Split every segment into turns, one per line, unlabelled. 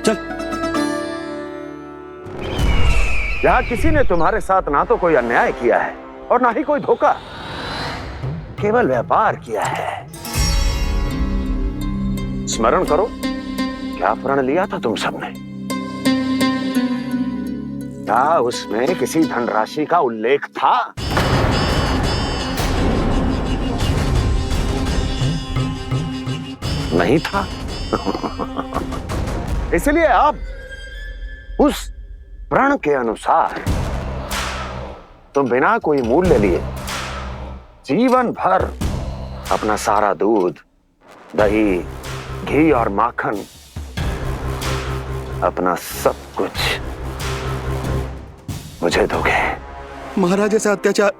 चल।
यहाँ किसी ने तुम्हारे साथ ना तो कोई अन्याय किया है और ना ही कोई धोखा, केवल व्यापार किया है। स्मरण करो, क्या प्रण लिया था तुम सबने? क्या उसमें किसी धनराशि का उल्लेख था? नहीं था। इसलिए अब उस प्रण के अनुसार तुम बिना कोई मूल्य लिए जीवन भर अपना सारा दूध, दही, घी और माखन, अपना सब कुछ मुझे दोगे।
महाराज ऐसा अत्याचार।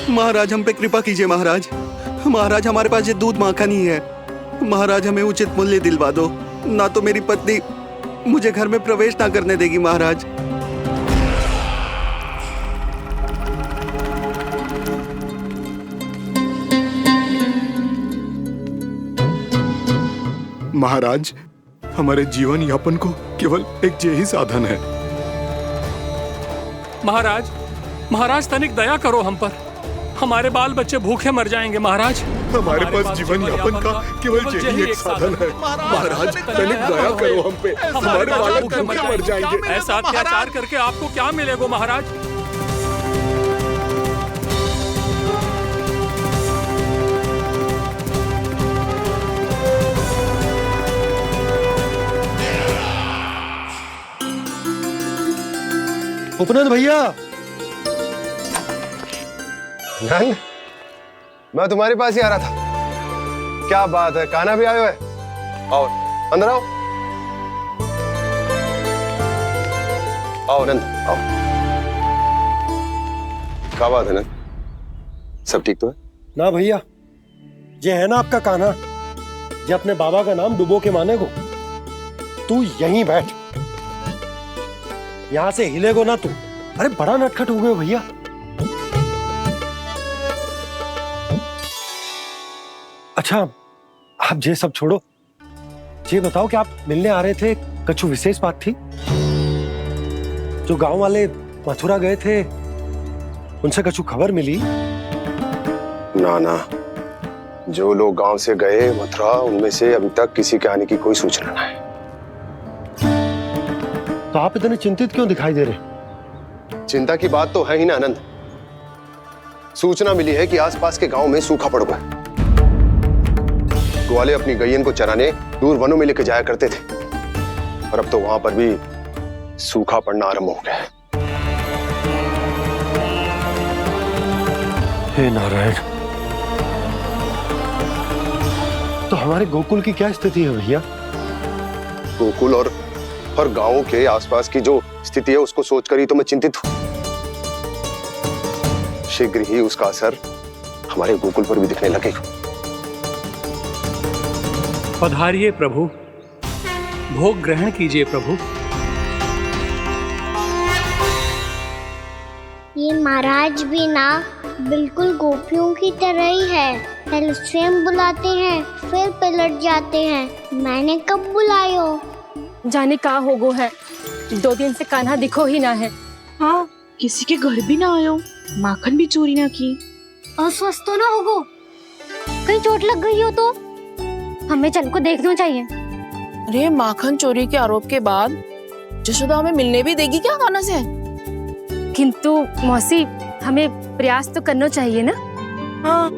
महाराज हम पे कृपा कीजिए महाराज। महाराज हमारे पास ये दूध माखन ही है। महाराज हमें उचित मूल्य दिलवा दो, ना तो मेरी पत्नी मुझे घर में प्रवेश ना करने देगी महाराज।
महाराज हमारे जीवन यापन को केवल एक यही साधन है।
महाराज, महाराज तनिक दया करो हम पर। हमारे बाल बच्चे भूखे मर जाएंगे महाराज।
हमारे पास जीवन यापन का केवल यही एक साधन है। महाराज तनिक दया करो हम पे, हमारे बालक भूखे मर जाएंगे।
ऐसा अत्याचार करके आपको क्या मिलेगा महाराज?
उपनंद भैया।
नंद, मैं तुम्हारे पास ही आ रहा था। क्या बात है, कान्हा भी आयो है? आओ अंदर आओ। आओ नंद आओ। क्या बात है नंद, सब ठीक तो है?
ना भैया, ये है ना आपका कान्हा, ये अपने बाबा का नाम डुबो के माने को। तू यहीं बैठ, यहां से हिलेगो ना तू। अरे बड़ा नटखट हो गए भैया। अच्छा आप ये सब छोड़ो, ये बताओ कि आप मिलने आ रहे थे, कछु विशेष बात थी? जो गांव वाले मथुरा गए थे उनसे कछु खबर मिली?
ना ना, जो लोग गांव से गए मथुरा, उनमें से अभी तक किसी के आने की कोई सूचना नहीं है।
तो आप इतने चिंतित क्यों दिखाई दे रहे?
चिंता की बात तो है ही ना आनंद। सूचना मिली है कि आसपास के गांव में सूखा पड़ गया। ग्वाले अपनी गैयन को चराने दूर वनों में लेके जाया करते थे, और अब तो वहां पर भी सूखा पड़ना आरंभ हो गया है।
हे नारायण, तो हमारे गोकुल की क्या स्थिति है भैया?
गोकुल और गांवों के आसपास की जो स्थिति है उसको सोचकर ही तो मैं चिंतित हूं। शीघ्र ही उसका असर हमारे गोकुल पर भी दिखने लगेगा।
पधारिए प्रभु, भोग ग्रहण कीजिए प्रभु।
ये महाराज भी ना बिल्कुल गोपियों की तरह ही है। पहले स्वयं बुलाते हैं, फिर पलट जाते हैं। मैंने कब बुलायो?
जाने का होगो है, 2 दिन से कान्हा दिखो ही ना है।
हाँ, किसी के घर भी ना आयो, माखन भी चोरी ना की।
अस्वस्थ तो ना होगो? कहीं चोट लग गई हो तो? हमें चल को देखना चाहिए।
अरे माखन चोरी के आरोप के बाद जशोदा हमें मिलने भी देगी क्या कान्हा से?
किंतु मौसी, हमें प्रयास तो करना चाहिए ना।
हाँ।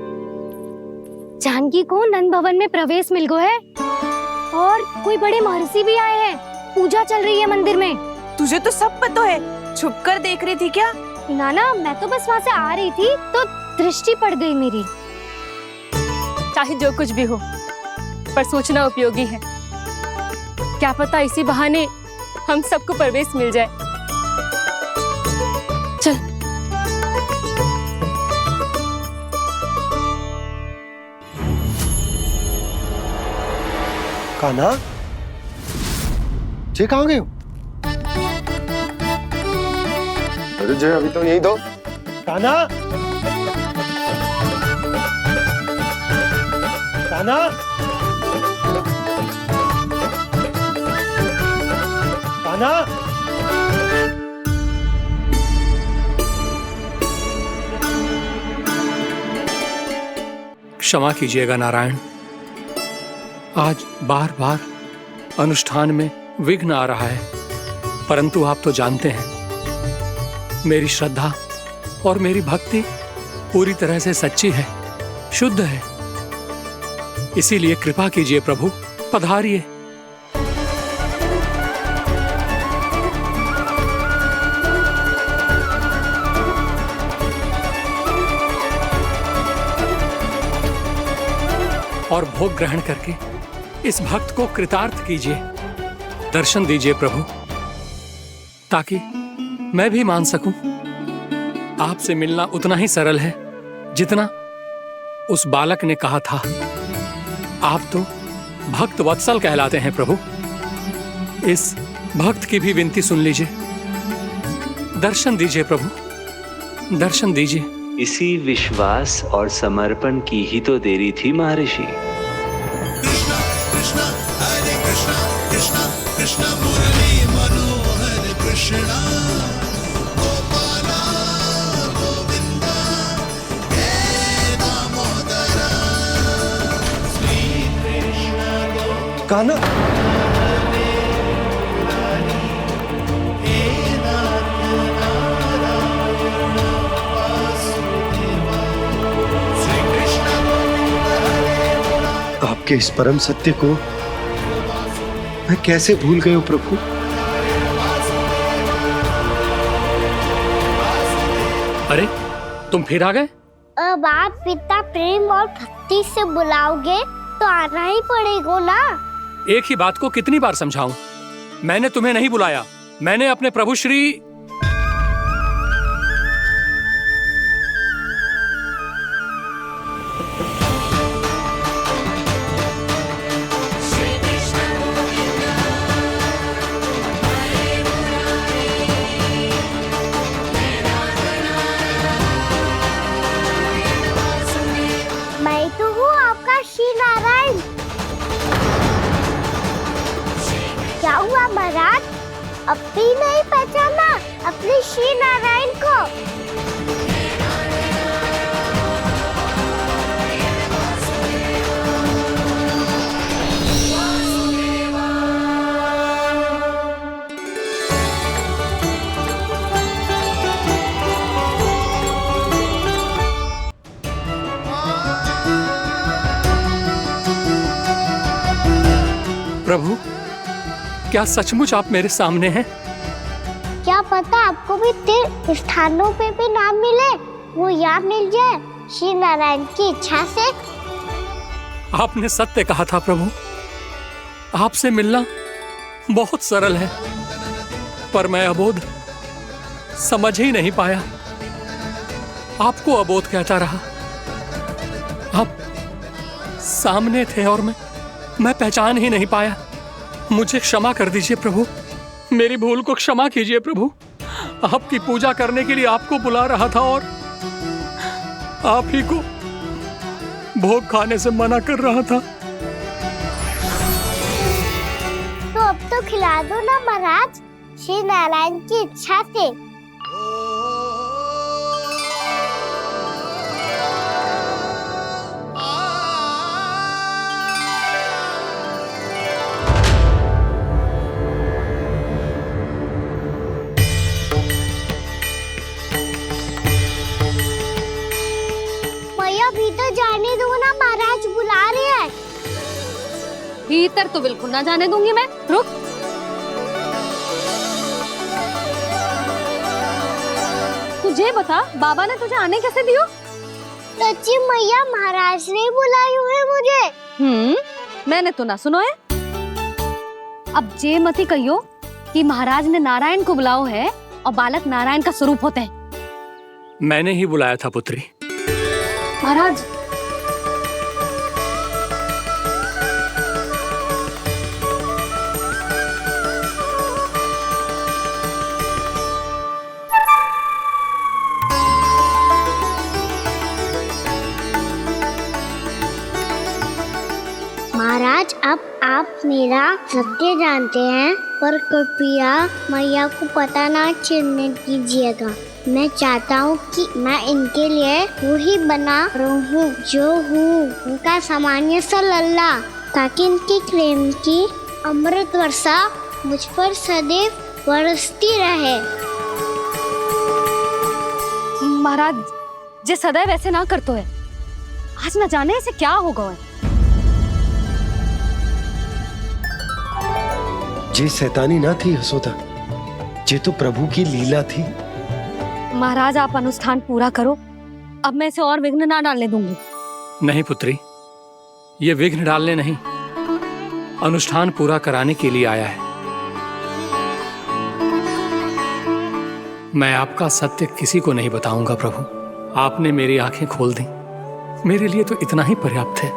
जानकी को नंद भवन में प्रवेश मिल गो है, और कोई बड़े महर्षि भी आए हैं। पूजा चल रही है मंदिर में।
तुझे तो सब पता है, छुप कर देख रही थी क्या?
ना, मैं तो बस वहाँ से आ रही थी तो दृष्टि पड़ गई मेरी।
चाहे जो कुछ भी हो, पर सूचना उपयोगी है। क्या पता इसी बहाने हम सबको प्रवेश मिल जाए। चल।
कान्हा, ये कहाँ गए हो?
अरे जय, अभी तो यही दो।
कान्हा, कान्हा, कान्हा।
क्षमा कीजिएगा नारायण, आज बार बार अनुष्ठान में विघ्न आ रहा है, परंतु आप तो जानते हैं मेरी श्रद्धा और मेरी भक्ति पूरी तरह से सच्ची है, शुद्ध है। इसीलिए कृपा कीजिए प्रभु, पधारिए। और भोग ग्रहण करके इस भक्त को कृतार्थ कीजिए, दर्शन दीजिए प्रभु, ताकि मैं भी मान सकूं। आपसे मिलना उतना ही सरल है जितना उस बालक ने कहा था। आप तो भक्त वत्सल कहलाते हैं प्रभु। इस भक्त की भी विनती सुन लीजिए, दर्शन दीजिए प्रभु, दर्शन दीजिए।
इसी विश्वास और समर्पण की ही तो देरी थी महर्षि।
कान्हा, आपके इस परम सत्य को मैं कैसे भूल गया प्रभु।
अरे तुम फिर आ गए?
अब आप इतना प्रेम और भक्ति से बुलाओगे तो आना ही पड़ेगा ना।
एक ही बात को कितनी बार समझाऊं? मैंने तुम्हें नहीं बुलाया, मैंने अपने प्रभु श्री
मैं तो हूँ आपका श्री नारायण। क्या हुआ महाराज, अब भी नहीं पहचाना अपने श्री नारायण को?
प्रभु, क्या सचमुच आप मेरे सामने हैं?
क्या पता आपको भी तीर्थ स्थानों पे भी नाम मिले, वो यहाँ मिल जाए श्री नारायण की इच्छा से।
आपने सत्य कहा था प्रभु, आपसे मिलना बहुत सरल है, पर मैं अबोध समझ ही नहीं पाया। आपको अबोध कहता रहा। आप सामने थे और मैं पहचान ही नहीं पाया। मुझे क्षमा कर दीजिए प्रभु, मेरी भूल को क्षमा कीजिए प्रभु। आपकी पूजा करने के लिए आपको बुला रहा था और आप ही को भोग खाने से मना कर रहा था।
तो अब तो खिला दो ना महाराज, श्री नारायण की इच्छा से। भीतर जाने दो ना, महाराज बुला रहे हैं।
भीतर तो बिल्कुल ना जाने दूंगी मैं, रुक। तुझे बता, बाबा ने तुझे आने कैसे दियो?
सच्ची मैया, महाराज ने बुलाई हुई मुझे।
मैंने तो ना सुनो है। अब जे मती कहियो कि महाराज ने नारायण को बुलाओ है और बालक नारायण का स्वरूप होते हैं।
मैंने ही बुलाया था पुत्री।
महाराज,
महाराज अब आप मेरा सत्य जानते हैं, पर कृपया मैया को पता ना चलने दीजिएगा। मैं चाहता हूँ कि मैं इनके लिए वही बना रहूँ जो हूँ, उनका सामान्य सा लल्ला, ताकि इनके प्रेम की अमृत वर्षा मुझ पर सदैव बरसती रहे।
महाराज जे सदैव ऐसे ना करतो है, आज न जाने इसे क्या होगा है।
जे शैतानी ना थी यशोदा, जे तो प्रभु की लीला थी।
महाराज आप अनुष्ठान पूरा करो, अब मैं इसे और विघ्न ना डालने दूंगी।
नहीं पुत्री, ये विघ्न डालने नहीं, अनुष्ठान पूरा कराने के लिए आया है। मैं आपका सत्य किसी को नहीं बताऊंगा प्रभु। आपने मेरी आंखें खोल दी, मेरे लिए तो इतना ही पर्याप्त है।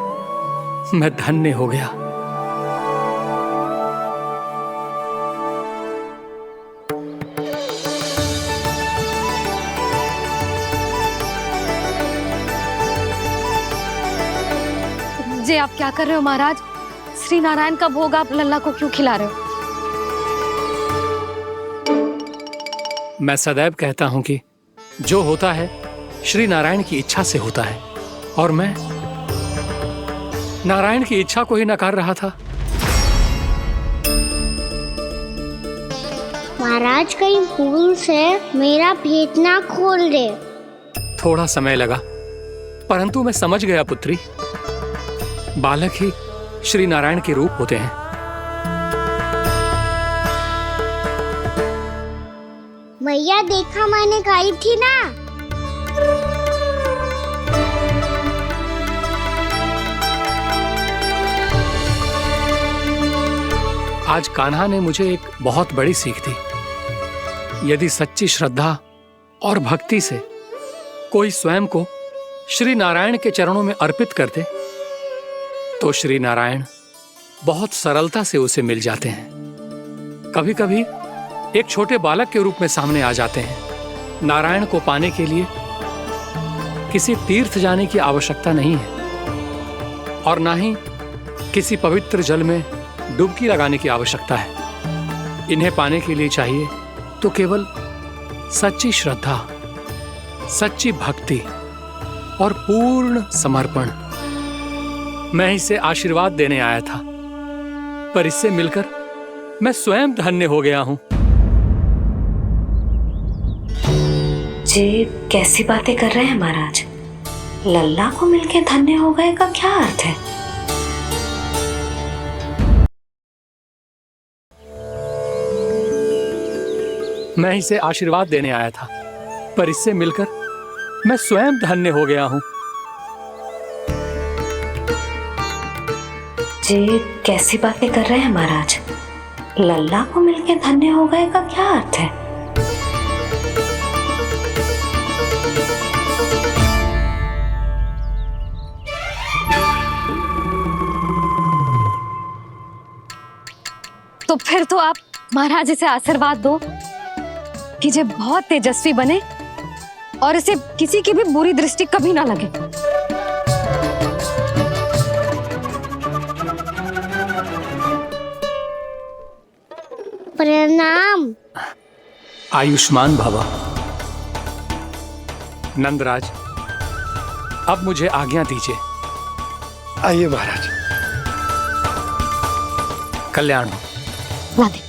मैं धन्य हो गया।
जे आप क्या कर रहे हो महाराज? श्री नारायण का भोग आप लल्ला को क्यों खिला रहे हो?
मैं सदैव कहता हूं कि जो होता है श्री नारायण की इच्छा से होता है, और मैं नारायण की इच्छा को ही नकार रहा था।
महाराज कहीं भूल से मेरा भेद ना खोल दे।
थोड़ा समय लगा, परंतु मैं समझ गया पुत्री। बालक ही श्री नारायण के रूप होते हैं।
मैया देखा मैंने कही थी ना।
आज कान्हा ने मुझे एक बहुत बड़ी सीख दी। यदि सच्ची श्रद्धा और भक्ति से कोई स्वयं को श्री नारायण के चरणों में अर्पित कर दे, तो श्री नारायण बहुत सरलता से उसे मिल जाते हैं। कभी कभी एक छोटे बालक के रूप में सामने आ जाते हैं। नारायण को पाने के लिए किसी तीर्थ जाने की आवश्यकता नहीं है, और ना ही किसी पवित्र जल में डुबकी लगाने की आवश्यकता है। इन्हें पाने के लिए चाहिए तो केवल सच्ची श्रद्धा, सच्ची भक्ति और पूर्ण समर्पण। मैं इसे आशीर्वाद देने आया था, पर इससे मिलकर मैं स्वयं धन्य हो गया हूं।
जे कैसी बातें कर रहे हैं महाराज? लल्ला को मिलके धन्य हो गए का क्या अर्थ है?
मैं इसे आशीर्वाद देने आया था, पर इससे मिलकर मैं स्वयं धन्य हो गया हूं।
जे कैसी बातें कर रहे हैं महाराज? लल्ला को मिलके धन्य हो गए का क्या अर्थ है?
तो फिर तो आप महाराज इसे आशीर्वाद दो कि जे बहुत तेजस्वी बने और इसे किसी की भी बुरी दृष्टि कभी ना लगे।
प्रणाम।
आयुष्मान भव। नंदराज, अब मुझे आज्ञा दीजिए।
आइए महाराज।
कल्याण हो।
राधे।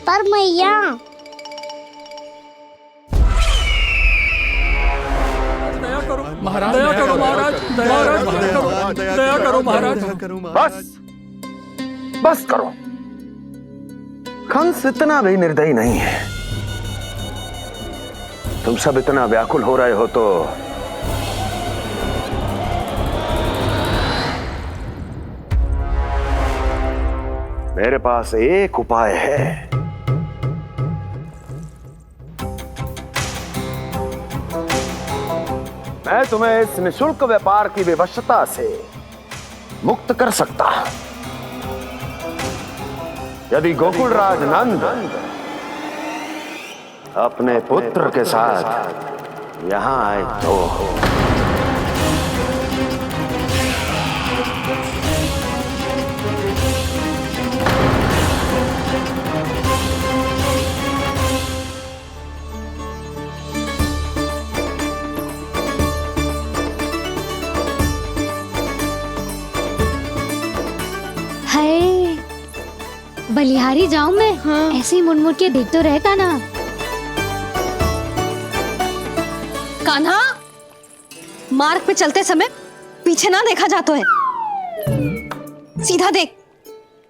पर मैया,
दया करो महाराज, दया करो महाराज, दया करो महाराज।
बस बस करो। कंस इतना भी निर्दयी नहीं है। तुम सब इतना व्याकुल हो रहे हो तो मेरे पास एक उपाय है। मैं तुम्हें इस निशुल्क व्यापार की विवशता से मुक्त कर सकता। यदि गोकुलराज नंद अपने पुत्र के साथ यहां आए तो
बलिहारी जाऊं मैं? हाँ। ऐसे ही मुड़ के देख तो रहे कान्हा।
कान्हा, मार्ग पे चलते समय पीछे ना देखा जाता है, सीधा देख,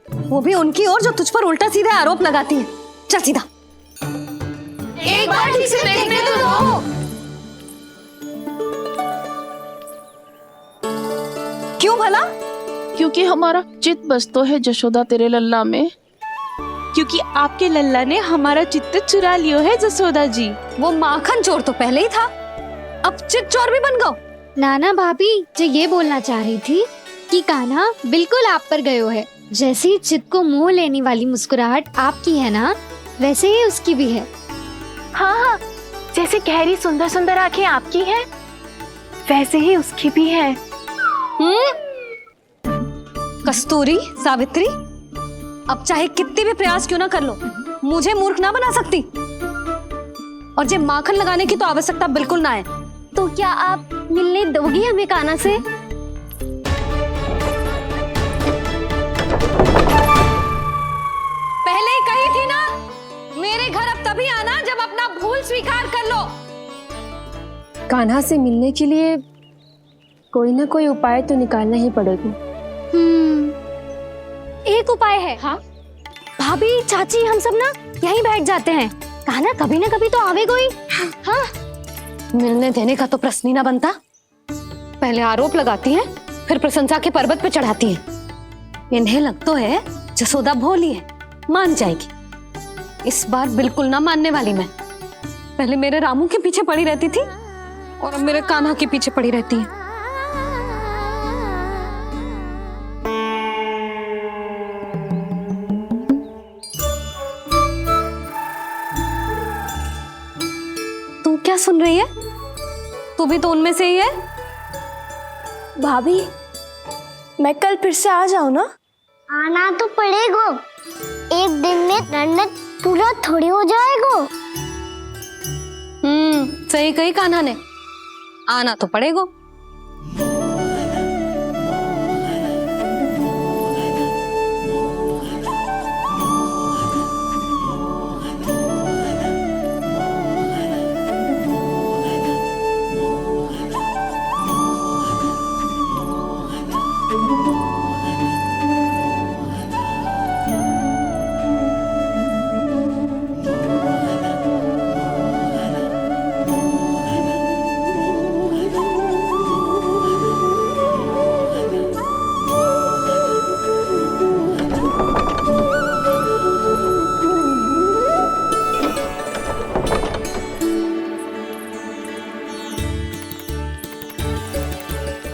वो भी उनकी ओर जो तुझ पर उल्टा सीधे आरोप लगाती है। चल सीधा।
एक बार ठीक से देखने तो दो।
क्यों भला?
क्योंकि हमारा चित्त बसतो है जशोदा तेरे लल्ला में।
क्योंकि आपके लल्ला ने हमारा चित्त चुरा लियो है जसोदा जी।
वो माखन चोर तो पहले ही था, अब चित्त चोर भी बन गो।
नाना भाभी जो ये बोलना चाह रही थी कि कान्हा बिल्कुल आप पर गयो है। जैसे ही चित्त को मोह लेने वाली मुस्कुराहट आपकी है ना, वैसे ही उसकी भी है।
हाँ हाँ, जैसे गहरी सुंदर सुंदर आंखें आपकी हैं, वैसे ही उसकी भी है।
कस्तूरी, सावित्री, अब चाहे कितने भी प्रयास क्यों ना कर लो, मुझे मूर्ख ना बना सकती। और जे माखन लगाने की तो आवश्यकता बिल्कुल ना है।
तो क्या आप मिलने दोगी हमें कान्हा से?
पहले ही कही थी ना, मेरे घर अब तभी आना जब अपना भूल स्वीकार कर लो।
कान्हा से मिलने के लिए कोई ना कोई उपाय तो निकालना ही पड़ेगा।
एक उपाय है। हाँ? भाभी, चाची, हम सब ना यहीं बैठ जाते हैं। कान्हा कभी ना कभी तो आवेगा ही। हाँ?
मिलने देने का तो प्रश्न ही ना बनता। पहले आरोप लगाती हैं, फिर प्रशंसा के पर्वत पे चढ़ाती हैं। इन्हें लगता है जसोदा भोली है, मान जाएगी। इस बार बिल्कुल ना मानने वाली मैं। पहले मेरे रामू के पीछे पड़ी रहती थी और अब मेरे कान्हा के पीछे पड़ी रहती है। तू क्या सुन रही है? तू भी तो उनमें से ही है।
भाभी, मैं कल फिर से आ जाऊं ना?
आना तो पड़ेगा। एक दिन में रन्नत पूरा थोड़ी हो जाएगा।
सही कही कान्हा ने, आना तो पड़ेगा।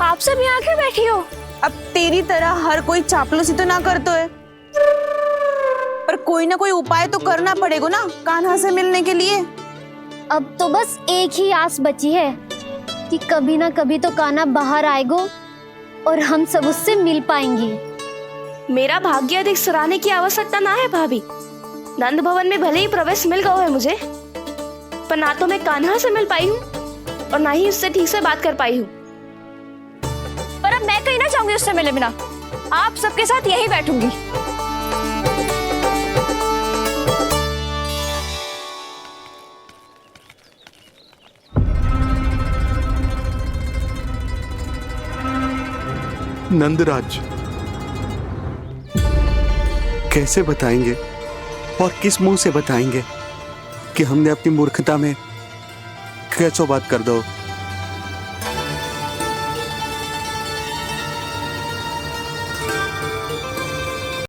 आप सब यहाँ क्यों बैठी हो?
अब तेरी तरह हर कोई चापलूसी तो ना करतो है, पर कोई ना कोई उपाय तो करना पड़ेगा ना कान्हा से मिलने के लिए।
अब तो बस एक ही आस बची है कि कभी ना कभी तो कान्हा बाहर आएगा और हम सब उससे मिल पाएंगे।
मेरा भाग्य अधिक सराहने की आवश्यकता ना है भाभी। नंद भवन में भले ही प्रवेश मिल गया है मुझे, पर ना तो मैं कान्हा से मिल पाई हूँ और ना ही उससे ठीक से बात कर पाई हूँ। पर अब मैं कहीं ना चाहूंगी उससे मिले बिना। आप सबके साथ यहीं बैठूंगी।
नंदराज, कैसे बताएंगे और किस मुंह से बताएंगे कि हमने अपनी मूर्खता में कैसो बात कर दो।